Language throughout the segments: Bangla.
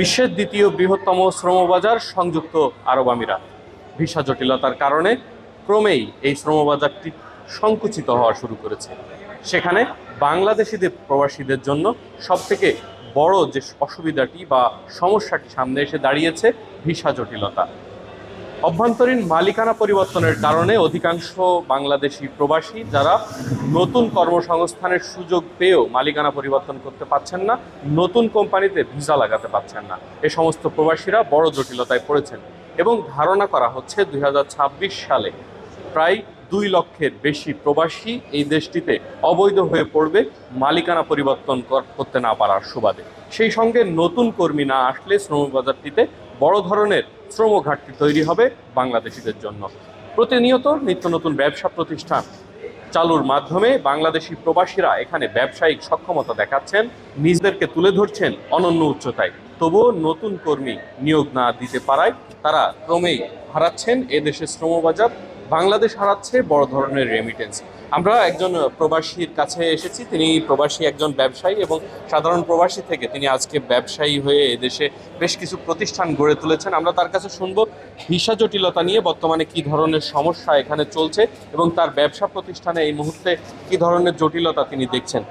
বিশ্বের দ্বিতীয় বৃহত্তম শ্রমবাজার সংযুক্ত আরব আমিরাত। ভিসা জটিলতার কারণে ক্রমেই এই শ্রমবাজারটি সংকুচিত হওয়া শুরু করেছে। সেখানে বাংলাদেশিদের প্রবাসীদের জন্য সবথেকে বড় যে অসুবিধাটি বা সমস্যাটি সামনে এসে দাঁড়িয়েছে ভিসা জটিলতা। অভ্যন্তরীণ মালিকানা পরিবর্তনের কারণে অধিকাংশ বাংলাদেশি প্রবাসী যারা নতুন কর্মসংস্থানের সুযোগ পেয়েও মালিকানা পরিবর্তন করতে পারছেন না, নতুন কোম্পানিতে ভিসা লাগাতে পারছেন না, এ সমস্ত প্রবাসীরা বড় জটিলতায় পড়েছেন এবং ধারণা করা হচ্ছে 2026 সালে প্রায় 2 লক্ষের বেশি প্রবাসী এই দেশটিতে অবৈধ হয়ে পড়বে মালিকানা পরিবর্তন করতে না পারার সুবাদে। সেই সঙ্গে নতুন কর্মী না আসলে শ্রমবাজারটিতে বড় ধরনের শ্রম ঘাটতি তৈরি হবে বাংলাদেশিদের জন্য। প্রতিনিয়ত নিত্য নতুন ব্যবসা প্রতিষ্ঠান চালুর মাধ্যমে বাংলাদেশি প্রবাসীরা এখানে ব্যবসায়িক সক্ষমতা দেখাচ্ছেন, নিজেদেরকে তুলে ধরছেন অনন্য উচ্চতায়। তবুও নতুন কর্মী নিয়োগ না দিতে পারায় তারা ক্রমেই হারাচ্ছেন এদেশের শ্রমবাজার, বাংলাদেশ হারাচ্ছে বড় ধরনের রেমিটেন্স। আমরা একজন প্রবাসীর কাছে এসেছি, তিনি প্রবাসী একজন ব্যবসায়ী এবং সাধারণ প্রবাসী থেকে তিনি আজকে ব্যবসায়ী হয়ে এদেশে বেশ কিছু প্রতিষ্ঠান গড়ে তুলেছেন। আমরা তার কাছে শুনবো ভিসা জটিলতা নিয়ে বর্তমানে কি ধরনের সমস্যা এখানে চলছে এবং তার ব্যবসা প্রতিষ্ঠানে এই মুহূর্তে কি ধরনের জটিলতা তিনি দেখছেন।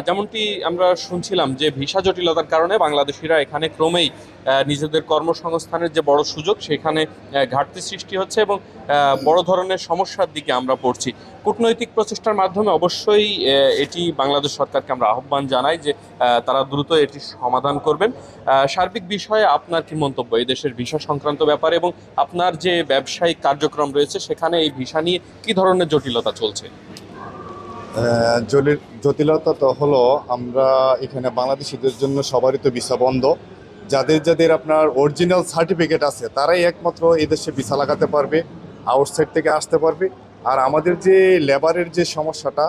যেমনটি আমরা শুনছিলাম যে ভিসা জটিলতার কারণে বাংলাদেশিরা এখানে ক্রমেই নিজেদের কর্মসংস্থানের যে বড় সুযোগ সেখানে ঘাটতি সৃষ্টি হচ্ছে এবং বড় ধরনের সমস্যার দিকে আমরা পড়ছি। কূটনৈতিক প্রচেষ্টার মাধ্যমে অবশ্যই এটি বাংলাদেশ সরকারকে আমরা আহ্বান জানাই যে তারা দ্রুত এটি সমাধান করবেন। সার্বিক বিষয়ে আপনার কি মন্তব্য এই দেশের ভিসা সংক্রান্ত ব্যাপারে এবং আপনার যে ব্যবসায়িক কার্যক্রম রয়েছে সেখানে এই ভিসা নিয়ে কি ধরনের জটিলতা চলছে? জটিলতা তো হলো, আমরা এখানে বাংলাদেশিদের জন্য সবারই তো ভিসা বন্ধ। যাদের যাদের আপনার অরিজিনাল সার্টিফিকেট আছে তারাই একমাত্র এই দেশে ভিসা লাগাতে পারবে, আউটসাইড থেকে আসতে পারবে। আর আমাদের যে লেবারের যে সমস্যাটা,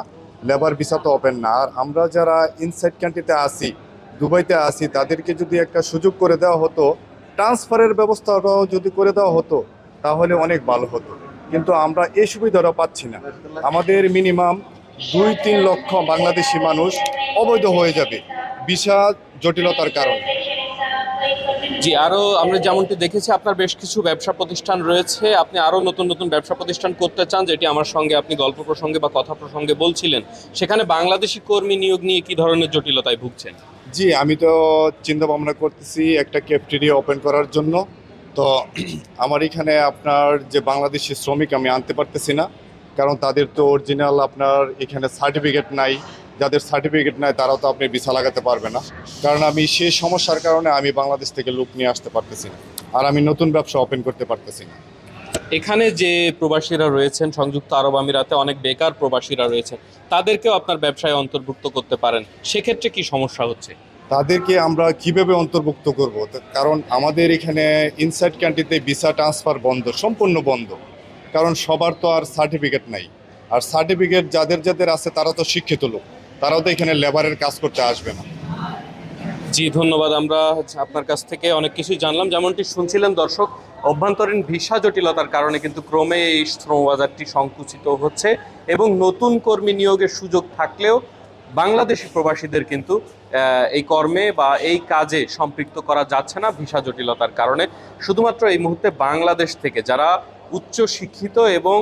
লেবার ভিসা তো ওপেন না। আর আমরা যারা ইনসাইড কান্ট্রিতে আসি, দুবাইতে আসি, তাদেরকে যদি একটা সুযোগ করে দেওয়া হতো, ট্রান্সফারের ব্যবস্থাটাও যদি করে দেওয়া হতো তাহলে অনেক ভালো হতো। কিন্তু আমরা এই সুবিধাটা পাচ্ছি না। আমাদের মিনিমাম 2-3 লক্ষ বাংলাদেশি মানুষ অবৈধ হয়ে যাবে ভিসা জটিলতার কারণে। জি, আরও আমরা যেমনটি দেখেছি আপনার বেশ কিছু ব্যবসা প্রতিষ্ঠান রয়েছে, আপনি আরও নতুন নতুন ব্যবসা প্রতিষ্ঠান করতে চান, যেটি আমার সঙ্গে আপনি গল্প প্রসঙ্গে বা কথা প্রসঙ্গে বলছিলেন। সেখানে বাংলাদেশি কর্মী নিয়োগ নিয়ে কি ধরনের জটিলতায় ভুগছেন? জি, আমি তো চিন্তা ভাবনা করতেছি একটা ক্যাফেটেরিয়া ওপেন করার জন্য। তো আমার এখানে আপনার যে বাংলাদেশি শ্রমিক আমি আনতে পারতেছি না, কারণ তাদের তো অরিজিনাল আপনার এখানে সার্টিফিকেট নাই। যাদের সার্টিফিকেট নাই তারাও তো আপনি ভিসা লাগাতে পারবে না। কারণ আমি সেই সমস্যার কারণে আমি বাংলাদেশ থেকে লোক নিয়ে আসতে পারতেছি না, আর আমি নতুন ব্যবসা ওপেন করতে পারতেছি না। এখানে যে প্রবাসীরা রয়েছেন সংযুক্ত আরব আমিরাতে, অনেক বেকার প্রবাসীরা রয়েছেন, তাদেরকেও আপনার ব্যবসায় অন্তর্ভুক্ত করতে পারেন, সেক্ষেত্রে কি সমস্যা হচ্ছে? তাদেরকে আমরা কিভাবে অন্তর্ভুক্ত করব? কারণ আমাদের এখানে ইনসাইড কান্ট্রিতে ভিসা ট্রান্সফার বন্ধ, সম্পূর্ণ বন্ধ। কারণ সবার তো আর সার্টিফিকেট নাই। আর সার্টিফিকেট যাদের যাদের আছে তারা তো শিক্ষিত লোক, তারাও তো এখানে লেবারের কাজ করতে আসবে না। জি, ধন্যবাদ। আমরা আপনার কাছ থেকে অনেক কিছুই জানলাম। যেমনটি শুনছিলেন দর্শক, অভ্যন্তরীণ ভিসা জটিলতার কারণে কিন্তু ক্রমে এই শ্রমবাজারটি সংকুচিত হচ্ছে এবং নতুন কর্মী নিয়োগের সুযোগ থাকলেও বাংলাদেশি প্রবাসীদের কিন্তু এই কর্মে বা এই কাজে সম্পৃক্ত করা যাচ্ছে না ভিসা জটিলতার কারণে। শুধুমাত্র এই মুহূর্তে বাংলাদেশ থেকে যারা উচ্চ শিক্ষিত এবং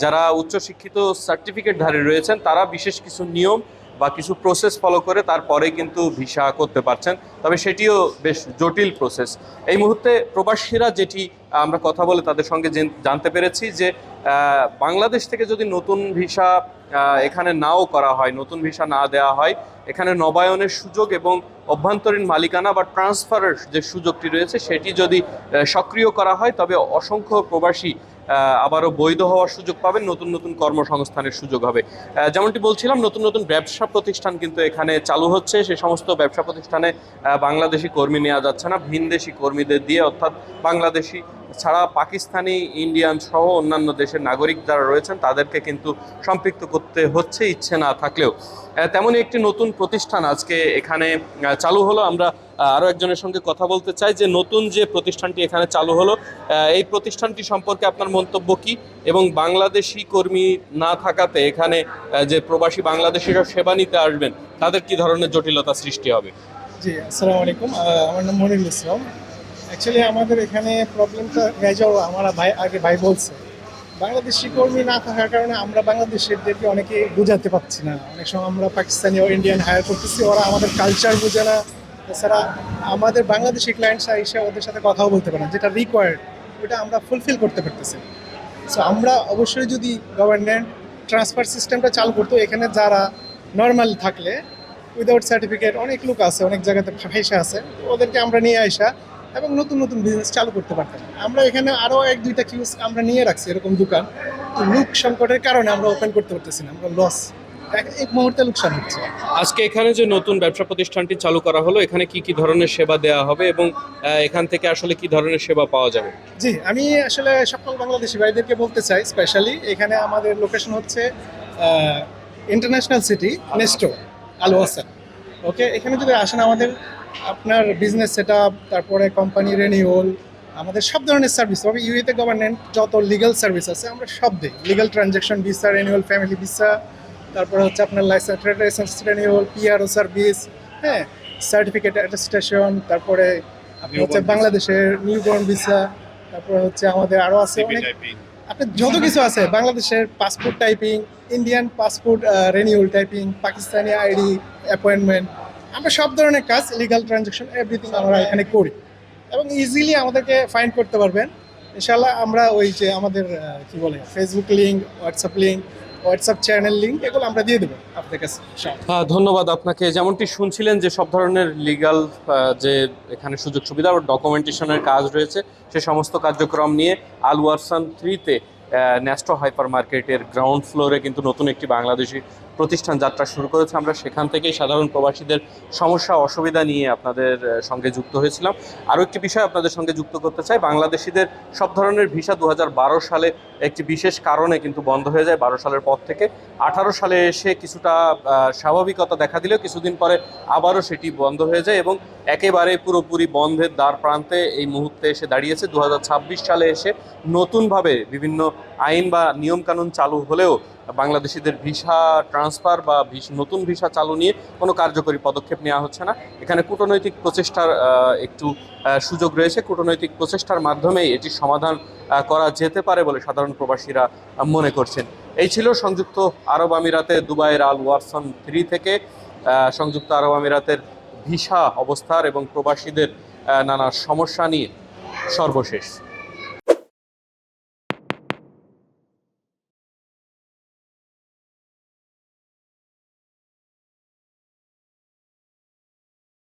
যারা উচ্চশিক্ষিত সার্টিফিকেটধারী রয়েছেন তারা বিশেষ কিছু নিয়ম বা কিছু প্রসেস ফলো করে তারপরে কিন্তু ভিসা করতে পারছেন, তবে সেটিও বেশ জটিল প্রসেস। এই মুহূর্তে প্রবাসীরা যেটি আমরা কথা বলে তাদের সঙ্গে জানতে পেরেছি যে বাংলাদেশ থেকে যদি নতুন ভিসা এখানে নাও করা হয়, নতুন ভিসা না দেওয়া হয়, এখানে নবায়নের সুযোগ এবং অভ্যন্তরীণ মালিকানা বা ট্রান্সফারের যে সুযোগটি রয়েছে সেটি যদি সক্রিয় করা হয় তবে অসংখ্য প্রবাসী আবারও বৈধ হওয়ার সুযোগ পাবেন, নতুন নতুন কর্মসংস্থানের সুযোগ হবে। যেমনটি বলছিলাম, নতুন নতুন ব্যবসা প্রতিষ্ঠান কিন্তু এখানে চালু হচ্ছে। সে সমস্ত ব্যবসা প্রতিষ্ঠানে বাংলাদেশি কর্মী নেওয়া যাচ্ছে না, ভিনদেশি কর্মীদের দিয়ে, অর্থাৎ বাংলাদেশি ছাড়া পাকিস্তানি, ইন্ডিয়ান সহ অন্যান্য দেশের নাগরিক যারা রয়েছেন তাদেরকে কিন্তু সম্পৃক্ত করতে হচ্ছে ইচ্ছে না থাকলেও। তেমনই একটি নতুন প্রতিষ্ঠান আজকে এখানে চালু হলো। আমরা আরও একজনের সঙ্গে কথা বলতে চাই যে নতুন যে প্রতিষ্ঠানটি এখানে চালু হলো এই প্রতিষ্ঠানটি সম্পর্কে আপনার মন্তব্য কী এবং বাংলাদেশি কর্মী না থাকাতে এখানে যে প্রবাসী বাংলাদেশিরা সেবা নিতে আসবেন তাদের কী ধরনের জটিলতা সৃষ্টি হবে? জি, আসসালামু আলাইকুম। আমার নাম মনিরুল ইসলাম। অ্যাকচুয়ালি আমাদের এখানে প্রবলেমটা গ্র্যাজুয়াল আমার ভাই বলছে। বাংলাদেশি কর্মী না থাকার কারণে আমরা বাংলাদেশিদেরকে অনেকে বোঝাতে পারছি না। অনেক সময় আমরা পাকিস্তানি ও ইন্ডিয়ান হায়ার করতেছি, ওরা আমাদের কালচার বোঝে না। তাছাড়া আমাদের বাংলাদেশি ক্লায়েন্টসরা এসে ওদের সাথে কথাও বলতে পারে না, যেটা রিকোয়ার্ড ওটা আমরা ফুলফিল করতে পারতেছি না। সো আমরা অবশ্যই যদি গভর্নমেন্ট ট্রান্সফার সিস্টেমটা চালু করতো, এখানে যারা নর্মাল থাকলে উইদাউট সার্টিফিকেট অনেক লোক আছে, অনেক জায়গাতে ফেসে আছে, তো ওদেরকে আমরা নিয়ে আসা এবং নতুন নতুন বিজনেস চালু করতে পারতাম। আমরা এখানে আরও এক দুইটা কিউজ আমরা নিয়ে রাখছি এরকম দোকান, তো লোক সংকটের কারণে আমরা ওপেন করতে পারতেছি না, আমরা লস এক মুহূর্তে লোকসান হচ্ছে। আজকে এখানে যে নতুন ব্যবসা প্রতিষ্ঠানটি চালু করা হলো, এখানে কি কি ধরনের সেবা দেওয়া হবে এবং এখান থেকে আসলে কি ধরনের সেবা পাওয়া যাবে? জি, আমি আসলে সকল বাংলাদেশি ভাইদেরকে বলতে চাই, স্পেশালি এখানে আমাদের লোকেশন হচ্ছে international city Nesto Al Wasan. Okay, এখানে যদি আসেন আমাদের আপনার বিজনেস সেট আপ, তারপরে কোম্পানি রেনিউয়াল, আমাদের সব ধরনের সার্ভিস, তবে ইউএতে গভর্নমেন্ট যত লিগ্যাল সার্ভিস আছে আমরা সব দিই। Legal transaction, visa renewal, family visa, তারপরে হচ্ছে আপনার license, trade license renewal, PRO service, হ্যাঁ, সার্টিফিকেট অ্যাটেস্টেশন, তারপরে আপনার হচ্ছে বাংলাদেশের নিউবর্ন ভিসা, তারপরে হচ্ছে আমাদের আরও আছে অনেক, আপনার যত কিছু আছে, বাংলাদেশের passport typing, Indian passport renewal typing, Pakistani ID appointment, আমরা সব ধরনের কাজ, লিগাল ট্রানজ্যাকশন এভরিথিং আমরা এখানে করি এবং ইজিলি আমাদেরকে ফাইন্ড করতে পারবেন ইনশাল্লাহ। আমরা ওই যে আমাদের কি বলে Facebook link, WhatsApp channel link, এগুলো আমরা দিয়ে দেবো আপনাদের কাছে ইনশাআল্লাহ। হ্যাঁ, ধন্যবাদ আপনাকে। যেমনটি শুনছিলেন যে সব ধরনের লিগ্যাল যে এখানে সুযোগ সুবিধা ও ডকুমেন্টেশনের কাজ রয়েছে, সে সমস্ত কার্যক্রম নিয়ে আল ওয়ারসান 3-তে ন্যাস্টো হাইপার মার্কেটের গ্রাউন্ড ফ্লোরে কিন্তু নতুন একটি বাংলাদেশি প্রতিষ্ঠান যাত্রা শুরু করেছে। আমরা সেখান থেকেই সাধারণ প্রবাসীদের সমস্যা অসুবিধা নিয়ে আপনাদের সঙ্গে যুক্ত হয়েছিলাম। আরও একটি বিষয় আপনাদের সঙ্গে যুক্ত করতে চাই, বাংলাদেশিদের সব ধরনের ভিসা 2012 সালে একটি বিশেষ কারণে কিন্তু বন্ধ হয়ে যায়। 12 সালের পর থেকে 18 সালে এসে কিছুটা স্বাভাবিকতা দেখা দিলেও কিছুদিন পরে আবারও সেটি বন্ধ হয়ে যায় এবং একেবারে পুরোপুরি বন্ধের দ্বার প্রান্তে এই মুহূর্তে এসে দাঁড়িয়েছে। 2026 সালে এসে নতুনভাবে বিভিন্ন আইন বা নিয়মকানুন চালু হলেও বাংলাদেশিদের ভিসা ট্রান্সফার বা নতুন ভিসা চালু নিয়ে কোনো কার্যকরী পদক্ষেপ নেওয়া হচ্ছে না। এখানে কূটনৈতিক প্রচেষ্টার একটু সুযোগ রয়েছে। কূটনৈতিক প্রচেষ্টার মাধ্যমেই এটির সমাধান করা যেতে পারে বলে সাধারণ প্রবাসীরা মনে করছেন। এই ছিল সংযুক্ত আরব আমিরাতে দুবাইয়ের আল ওয়ারসান 3 থেকে সংযুক্ত আরব আমিরাতের ভিসা অবস্থার এবং প্রবাসীদের নানা সমস্যা নিয়ে সর্বশেষ।